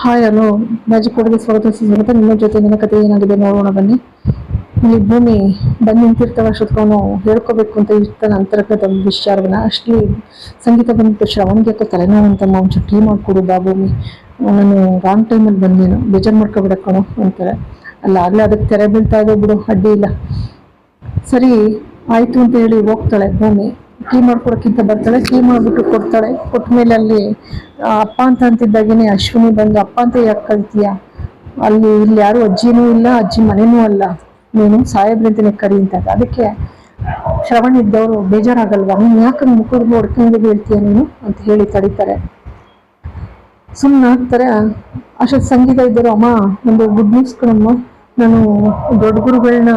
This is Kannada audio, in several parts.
ಹಾಯ್ ಹಲೋ, ಮ್ಯಾಜಿಕ್ ಕೊಡಗೆ ಸ್ವಾಗತ ಸುಸ್ವಾಗತ. ನಿಮ್ಮ ಜೊತೆ ನನ್ನ ಕತೆ ಏನಾಗಿದೆ ನೋಡೋಣ ಬನ್ನಿ. ಇಲ್ಲಿ ಭೂಮಿ ಬಂದು ನಿಂತಿರ್ತಾವ ಅಷ್ಟೊತ್ಕೊಂಡು ಹೇಳ್ಕೋಬೇಕು ಅಂತ ಇರ್ತಾನೆ ಅಂತರ್ಗತ ವಿಚಾರವನ್ನ. ಅಷ್ಟೇ ಸಂಗೀತ ಬಂದ್ಬಿಟ್ಟು ಶ್ರವಣ್ಗೆ ಯಾಕೋ ತಲೆನೋವು ಅಂತಮ್ಮ, ಒಂಚೂರು ಟೀ ಮಾಡ್ಕೊಡು ಬಾ ಭೂಮಿ, ನಾನು ರಾಂಗ್ ಟೈಮಲ್ಲಿ ಬಂದೇನು, ಬೇಜಾರು ಮಾಡ್ಕೊಬಿಡಕ್ಕಣೋ ಅಂತಾರೆ. ಅಲ್ಲ ಆಗ್ಲೇ ಅದಕ್ಕೆ ತೆರೆ ಬೀಳ್ತಾ ಇದೆ ಬಿಡು, ಅಡ್ಡಿ ಇಲ್ಲ. ಸರಿ ಆಯ್ತು ಅಂತ ಹೇಳಿ ಹೋಗ್ತಾಳೆ ಭೂಮಿ. ಟೀ ಮಾಡ್ಕೊಡಕ್ಕಿಂತ ಬರ್ತಾಳೆ, ಟೀ ಮಾಡ್ಬಿಟ್ಟು ಕೊಡ್ತಾಳೆ. ಕೊಟ್ಮೇಲೆ ಅಲ್ಲಿ ಅಪ್ಪ ಅಂತ ಅಂತಿದ್ದಾಗೇನೆ ಅಶ್ವಿನಿ ಬಂದು, ಅಪ್ಪ ಅಂತ ಯಾಕೆ ಕರಿತೀಯ, ಅಲ್ಲಿ ಇಲ್ಲಿ ಯಾರು ಅಜ್ಜಿನೂ ಇಲ್ಲ, ಅಜ್ಜಿ ಮನೇನೂ ಅಲ್ಲ, ನೀನು ಸಾಹೇಬ್ರಂತನೇ ಕರಿ ಅಂತ. ಅದಕ್ಕೆ ಶ್ರವಣ್ ಇದ್ದವರು ಬೇಜಾರಾಗಲ್ವಾ, ನೀನು ಯಾಕೆ ಮುಖದ ಹೊಡ್ಕೊಂಡು ಹೇಳ್ತೀಯ ನೀನು ಅಂತ ಹೇಳಿ ತಡೀತಾರೆ. ಸುಮ್ಮನೆ ಆಗ್ತಾರೆ. ಅಷ್ಟೊತ್ತು ಸಂಗೀತ ಇದ್ದರು, ಅಮ್ಮ ಒಂದು ಗುಡ್ ನ್ಯೂಸ್ ಕಣಮ್ಮ, ನಾನು ದೊಡ್ಡ ಗುರುಗಳನ್ನ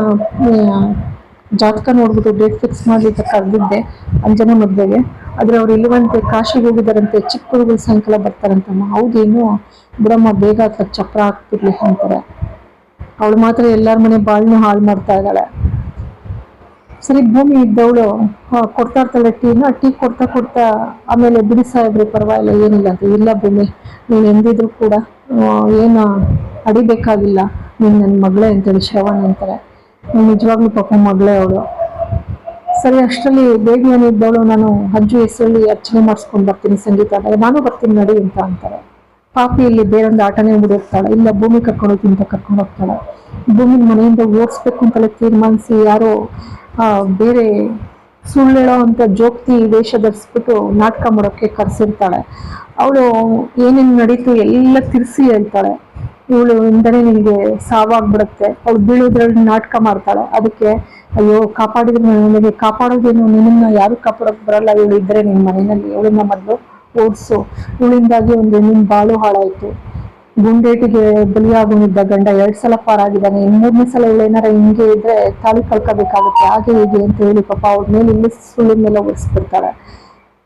ಜಾತಕ ನೋಡ್ಬಿಟ್ಟು ಡೇಟ್ ಫಿಕ್ಸ್ ಮಾಡ್ಲಿಕ್ಕೆ ಕರೆದಿದ್ದೆ ಅಂಜನ ಮದುವೆಗೆ. ಆದ್ರೆ ಅವ್ರು ಇಲ್ಲವಂತೆ, ಕಾಶಿಗೆ ಹೋಗಿದಾರಂತೆ, ಚಿಕ್ಕ ಹುಡುಗರು ಸಾಯಂಕಾಲ ಬರ್ತಾರಂತಮ್ಮ. ಹೌದೇನು ಬಿಡಮ್ಮ, ಬೇಗ ಅಥವಾ ಚಪ್ರ ಹಾಕ್ತಿರ್ಲಿ ಅಂತಾರೆ. ಅವಳು ಮಾತ್ರ ಎಲ್ಲಾರ ಮನೆ ಬಾಳ್ನು ಹಾಳು ಮಾಡ್ತಾ ಇದ್ದಾಳೆ. ಸರಿ ಭೂಮಿ ಇದ್ದವಳು ಕೊಡ್ತಾ ಇರ್ತಾಳೆ ಟೀನ. ಟೀ ಕೊಡ್ತಾ ಕೊಡ್ತಾ ಆಮೇಲೆ ಬಿಡಿ ಸಾಹೇಬ್ರಿ ಪರವಾಗಿಲ್ಲ ಏನಿಲ್ಲ ಅಂತ. ಇಲ್ಲ ಭೂಮಿ, ನೀನು ಎಂದಿದ್ರು ಕೂಡ ಏನು ಅಡಿಬೇಕಾಗಿಲ್ಲ, ನೀನು ನನ್ನ ಮಗಳೇ ಅಂತೇಳಿ ಶ್ರವಣ್ ಅಂತಾರೆ. ನಿಜವಾಗ್ಲೂ ಪಾಪ ಮಗಳೇ ಅವಳು. ಸರಿ ಅಷ್ಟರಲ್ಲಿ ಬೇಗ ಇದ್ದವಳು, ನಾನು ಅಜ್ಜು ಹೆಸರಲ್ಲಿ ಅರ್ಚನೆ ಮಾಡಿಸ್ಕೊಂಡು ಬರ್ತೀನಿ ಸಂಗೀತ ಅಂದಾಗ, ನಾನು ಬರ್ತೀನಿ ನಡಿ ಅಂತ ಅಂತಾರೆ. ಪಾಪಿ ಇಲ್ಲಿ ಬೇರೊಂದು ಆಟನೇ ಬಿಡಿರ್ತಾಳೆ. ಇಲ್ಲ ಭೂಮಿ ಕರ್ಕೊಂಡು ಹೋಗ್ತೀನಿ ಅಂತ ಕರ್ಕೊಂಡು ಹೋಗ್ತಾಳೆ. ಭೂಮಿ ಮನೆಯಿಂದ ಓಡಿಸ್ಬೇಕು ಅಂತಲೇ ತೀರ್ಮಾನಿಸಿ ಯಾರೋ ಬೇರೆ ಸುಳ್ಳೇಳೋ ಅಂತ ಜೋಕ್ತಿ ವೇಷ ಧರಿಸ್ಬಿಟ್ಟು ನಾಟಕ ಮಾಡೋಕ್ಕೆ ಕರೆಸಿರ್ತಾಳೆ. ಅವಳು ಏನೇನು ನಡೀತು ಎಲ್ಲ ತಿರ್ಸಿ ಹೇಳ್ತಾಳೆ. ಇವಳು ಇಂದನೇ ನಿನಗೆ ಸಾವಾಗ್ಬಿಡುತ್ತೆ, ಅವಳು ಬೀಳೋದ್ರಲ್ಲಿ ನಾಟಕ ಮಾಡ್ತಾಳೆ. ಅದಕ್ಕೆ ಅಯ್ಯೋ ಕಾಪಾಡಿದ್ರೆ ನನಗೆ ಕಾಪಾಡೋದೇನು, ನಿನ್ನ ಯಾರು ಕಾಪಾಡೋಕೆ ಬರಲ್ಲ, ಇವಳು ಇದ್ರೆ ನಿನ್ನ ಮನೆಯಲ್ಲಿ, ಇವಳನ್ನ ಮೊದಲು ಓಡಿಸು, ಇವಳಿಂದಾಗಿ ಒಂದು ನಿನ್ನ ಬಾಳು ಹಾಳಾಯ್ತು, ಗುಂಡೇಟಿಗೆ ಬಲಿಯಾಗೋನಿದ್ದ ಗಂಡ 2 ಸಲ ಪಾರಾಗಿದ್ದಾನೆ, 3ನೇ ಸಲ ಇವಳೇನಾರ ಹಿಂಗೆ ಇದ್ರೆ ತಾಳಿ ಕಳ್ಕೋಬೇಕಾಗುತ್ತೆ, ಹಾಗೆ ಹೀಗೆ ಅಂತ ಹೇಳಿ ಪಾಪ ಅವ್ರ ಮೇಲೆ ಇಲ್ಲಿ ಸುಳ್ಳಿನ ಮೇಲೆ ಒರೆಸ್ಬಿಡ್ತಾಳೆ.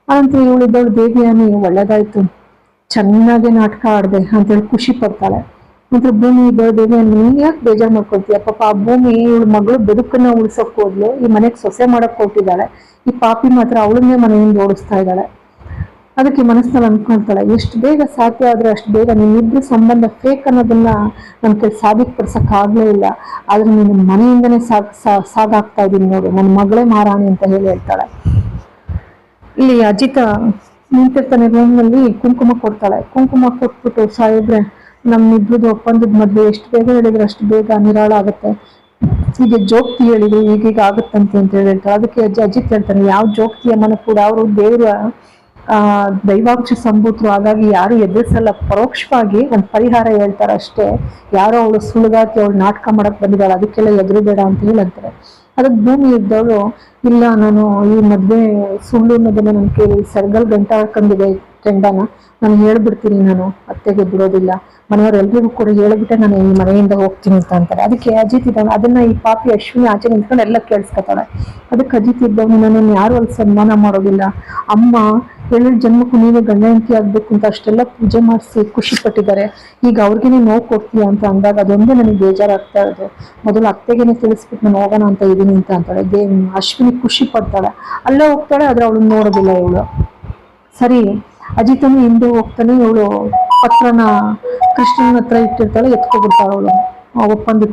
ಅಂತ ಇವಳಿದ್ದವಳು ದೇವಿಯಾನಿ, ಒಳ್ಳೇದಾಯ್ತು ಚೆನ್ನಾಗಿ ನಾಟಕ ಆಡ್ದೆ ಅಂತೇಳಿ ಖುಷಿ ಪಡ್ತಾಳೆ. ಮತ್ತೆ ಭೂಮಿ ಇದ್ದವಳು ದೇವಿಯಾನಿ, ನೀನ್ ಯಾಕೆ ಬೇಜಾರು ಮಾಡ್ಕೊಳ್ತೀಯ, ಪಾಪ ಆ ಭೂಮಿ ಇವಳ ಮಗಳು ಬದುಕನ್ನ ಉಳಿಸೋಕ್ ಹೋದ್ಲು, ಈ ಮನೆಗೆ ಸೊಸೆ ಮಾಡಕ್ ಕೊಟ್ಟಿದ್ದಾಳೆ, ಈ ಪಾಪಿ ಮಾತ್ರ ಅವಳನ್ನೇ ಮನೆಯಿಂದ ಓಡಿಸ್ತಾ ಇದ್ದಾಳೆ. ಅದಕ್ಕೆ ಮನಸ್ಸಿನಲ್ಲಿ ಅನ್ಕೊಳ್ತಾಳೆ, ಎಷ್ಟು ಬೇಗ ಸಾಧ್ಯ ಆದ್ರೆ ಅಷ್ಟು ಬೇಗ ನಿಮ್ಮಿಬ್ರು ಸಂಬಂಧ ಫೇಕ್ ಅನ್ನೋದನ್ನ ನನ್ನ ಕೈ ಸಾಬೀತುಪಡಿಸಕ್ ಆಗ್ಲೇ ಇಲ್ಲ, ಆದ್ರೆ ನೀನು ಮನೆಯಿಂದನೇ ಸಾಗಾಗ್ತಾ ಇದ್ದೀನಿ ನೋಡು, ನನ್ನ ಮಗಳೇ ಮಾರಾಣಿ ಅಂತ ಹೇಳಿ ಹೇಳ್ತಾಳೆ. ಇಲ್ಲಿ ಅಜಿತ ನಿಂತಿರ್ತಾನೆ ರೂಮ್ನಲ್ಲಿ, ಕುಂಕುಮ ಕೊಡ್ತಾಳೆ. ಕುಂಕುಮ ಕೊಟ್ಬಿಟ್ಟು, ಸಾಹೇಬ್ರೆ ನಮ್ಮಿಬ್ರದ್ದು ಒಪ್ಪಂದದ ಮದ್ವೆ ಎಷ್ಟು ಬೇಗ ಹೇಳಿದ್ರೆ ಅಷ್ಟು ಬೇಗ ನಿರಾಳ ಆಗುತ್ತೆ, ಹೀಗೆ ಜೋಕ್ತಿ ಹೇಳಿದ್ರು ಈಗೀಗ ಆಗುತ್ತಂತೆ ಅಂತ ಹೇಳಿ ಹೇಳ್ತಾರೆ. ಅದಕ್ಕೆ ಅಜಿತ್ ಹೇಳ್ತಾನೆ, ಯಾವ ಜೋಕ್ತಿ ಅಮ್ಮನ ಕೂಡ ಅವರು ದೇವರ ದೈವಾಂಶ ಸಂಭೂತರು, ಹಾಗಾಗಿ ಯಾರು ಎದುರಿಸಲ್ಲ, ಪರೋಕ್ಷವಾಗಿ ಒಂದು ಪರಿಹಾರ ಹೇಳ್ತಾರೆ ಅಷ್ಟೇ. ಯಾರೋ ಅವಳು ಸುಳ್ಳುಗಾಕಿ ಅವಳು ನಾಟಕ ಮಾಡಕ್ ಬಂದಿದ್ದಾಳೆ, ಅದಕ್ಕೆಲ್ಲ ಎದುರು ಬೇಡ ಅಂತ ಹೇಳಿ ಅಂತಾರೆ. ಅದಕ್ಕೆ ಭೂಮಿ ಇದ್ದವಳು, ಇಲ್ಲ ನಾನು ಈ ಮದ್ವೆ ಸುಳ್ಳು ಅನ್ನೋದನ್ನ ನನ್ನ ಕೇಳಿ ಸರ್ಗಲ್ ಗಂಟ ಹಾಕೊಂಡಿದೆ ಕೆಂಡನ, ನಾನು ಹೇಳ್ಬಿಡ್ತೀನಿ, ನಾನು ಅತ್ತೆಗೆ ಬಿಡೋದಿಲ್ಲ, ಮನೆಯವರೆಲ್ರಿಗೂ ಕೂಡ ಹೇಳ್ಬಿಟ್ಟೆ ನಾನು ಈ ಮನೆಯಿಂದ ಹೋಗ್ತೀನಿ ಅಂತ ಅಂತಾರೆ. ಅದಕ್ಕೆ ಅಜಿತ್ ಇದ್ದಾನೆ, ಅದನ್ನ ಈ ಪಾಪಿ ಅಶ್ವಿನಿ ಆಚೆ ನಿಂತ್ಕೊಂಡು ಎಲ್ಲ ಕೇಳಿಸ್ಕೊತಾಳೆ. ಅದಕ್ಕೆ ಅಜಿತ್ ಇದ್ದವನು, ನನ್ನನ್ನು ಯಾರು ಅಲ್ಲಿ ಸನ್ಮಾನ ಮಾಡೋದಿಲ್ಲ, ಅಮ್ಮ 7 ಜನ್ಮಕ್ಕೂ ನೀವೇ ಗಂಡ ಹೆಂಡತಿ ಆಗ್ಬೇಕು ಅಂತ ಅಷ್ಟೆಲ್ಲ ಪೂಜೆ ಮಾಡಿಸಿ ಖುಷಿ ಪಟ್ಟಿದ್ದಾರೆ, ಈಗ ಅವ್ರಿಗೇನೆ ನೋವು ಕೊಡ್ತೀಯ ಅಂತ ಅಂದಾಗ ಅದೊಂದೇ ನನಗೆ ಬೇಜಾರಾಗ್ತಾ ಇರೋದು, ಮೊದಲು ಅತ್ತೆಗೇನೆ ತಿಳಿಸ್ಬಿಟ್ಟು ನಾನು ಹೋಗೋಣ ಅಂತ ಇದೀನಿ ಅಂತ ಅಂತಾಳೆ. ಅಶ್ವಿನಿ ಖುಷಿ ಪಡ್ತಾಳೆ, ಅಲ್ಲೇ ಹೋಗ್ತಾಳೆ, ಆದ್ರೆ ಅವಳು ನೋಡೋದಿಲ್ಲ ಇವಳು. ಸರಿ ಅಜಿತನು ಹಿಂದೆ ಹೋಗ್ತಾನೆ, ಇವಳು ಪತ್ರನ ಕೃಷ್ಣನ ಹತ್ರ ಇಟ್ಟಿರ್ತಾಳೆ, ಎತ್ಕೊಬಿಡ್ತಾಳೆ ಅವಳು ಒಪ್ಪಂದದ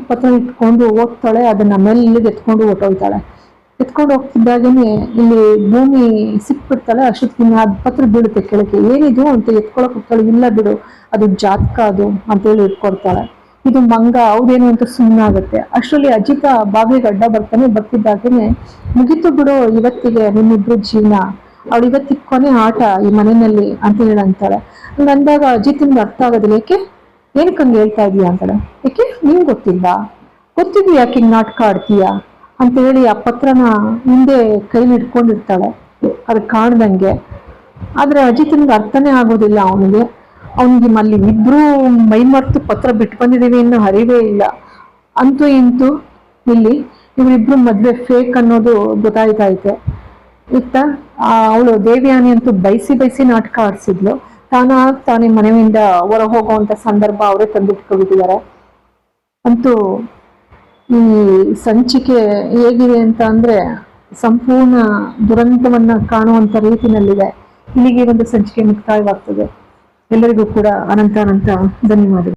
ಪತ್ರ ಇಟ್ಕೊಂಡು ಓದ್ತಾಳೆ, ಅದನ್ನ ಮೆಲ್ಲಿಗೆ ಎತ್ಕೊಂಡು ಹೊಟ್ಟೋಗ್ತಾಳೆ. ಎತ್ಕೊಂಡು ಹೋಗ್ತಿದ್ದಾಗೇನೆ ಇಲ್ಲಿ ಭೂಮಿ ಸಿಕ್ಬಿಡ್ತಾಳೆ. ಅಷ್ಟೊತ್ತಿನ ಅದ್ ಪತ್ರ ಬೀಳುತ್ತೆ ಕೆಳಗೆ. ಏನಿದು ಅಂತ ಎತ್ಕೊಳಕ್ ಹೋಗ್ತಾಳೆ, ಇಲ್ಲ ಬಿಡು ಅದು ಜಾತಕ ಅದು ಅಂತೇಳಿ ಇಟ್ಕೊಡ್ತಾಳೆ. ಇದು ಮಂಗ, ಹೌದೇನು ಅಂತ ಸುಮ್ಮನಾಗುತ್ತೆ. ಅಷ್ಟರಲ್ಲಿ ಅಜಿತ ಬಾಗಿಲಿಗೆ ಅಡ್ಡ ಬರ್ತಿದ್ದಾಗೇನೆ, ಮುಗಿತು ಬಿಡು ಇವತ್ತಿಗೆ ನಿಮ್ಮಿಬ್ರು ಜೀವನ, ಅವಳು ಇವತ್ತಿಗೆ ಕೊನೆ ಆಟ ಈ ಮನೆಯಲ್ಲಿ ಅಂತ ಹೇಳಿ ಅಂತಾಳೆ. ಹಂಗಂದಾಗ ಅಜಿತಿನ್ಗೆ ಅರ್ಥ ಆಗೋದಿಲ್ಲ. ಏನಕ್ಕೆ ಹಂಗೆ ಹೇಳ್ತಾ ಇದೀಯ ಅಂತಾಳೆ. ಯಾಕೆ ನಿಂಗೆ ಗೊತ್ತಿದ್ವಿ ಯಾಕೆ ಹಿಂಗ್ ನಾಟಕ ಆಡ್ತೀಯಾ ಅಂತ ಹೇಳಿ ಆ ಪತ್ರನ ಹಿಂದೆ ಕೈಲಿ ಇಟ್ಕೊಂಡಿರ್ತಾಳೆ, ಅದು ಕಾಣ್ದಂಗೆ. ಆದ್ರೆ ಅಜಿತನ್ಗೆ ಅರ್ಥನೇ ಆಗೋದಿಲ್ಲ. ಅವನಿಗೆ ಅಲ್ಲಿ ಇಬ್ರು ಮೈ ಮರ್ತು ಪತ್ರ ಬಿಟ್ಟು ಬಂದಿದೀವಿ ಇನ್ನೂ ಅರಿವೇ ಇಲ್ಲ. ಅಂತೂ ಇಂತೂ ಇಲ್ಲಿ ಇವರಿಬ್ರು ಮದ್ವೆ ಫೇಕ್ ಅನ್ನೋದು ಗೊತ್ತಾಯ್ತೈತೆ. ಅವಳು ದೇವಿಯಾನಿ ಅಂತೂ ಬೈಸಿ ನಾಟಕ ಆಡ್ಸಿದ್ಲು, ತಾನೇ ಮನೆಯಿಂದ ಹೊರ ಹೋಗುವಂತ ಸಂದರ್ಭ ಅವರೇ ತಂದಿಟ್ಕೊಂಡಿದ್ದಾರೆ. ಅಂತೂ ಈ ಸಂಚಿಕೆ ಹೇಗಿದೆ ಅಂತ ಅಂದ್ರೆ ಸಂಪೂರ್ಣ ದುರಂತವನ್ನ ಕಾಣುವಂತ ರೀತಿನಲ್ಲಿದೆ. ಇಲ್ಲಿಗೆ ಒಂದು ಸಂಚಿಕೆ ಮುಕ್ತಾಯವಾಗ್ತದೆ. ಎಲ್ಲರಿಗೂ ಕೂಡ ಅನಂತ ಧನ್ಯವಾದಗಳು.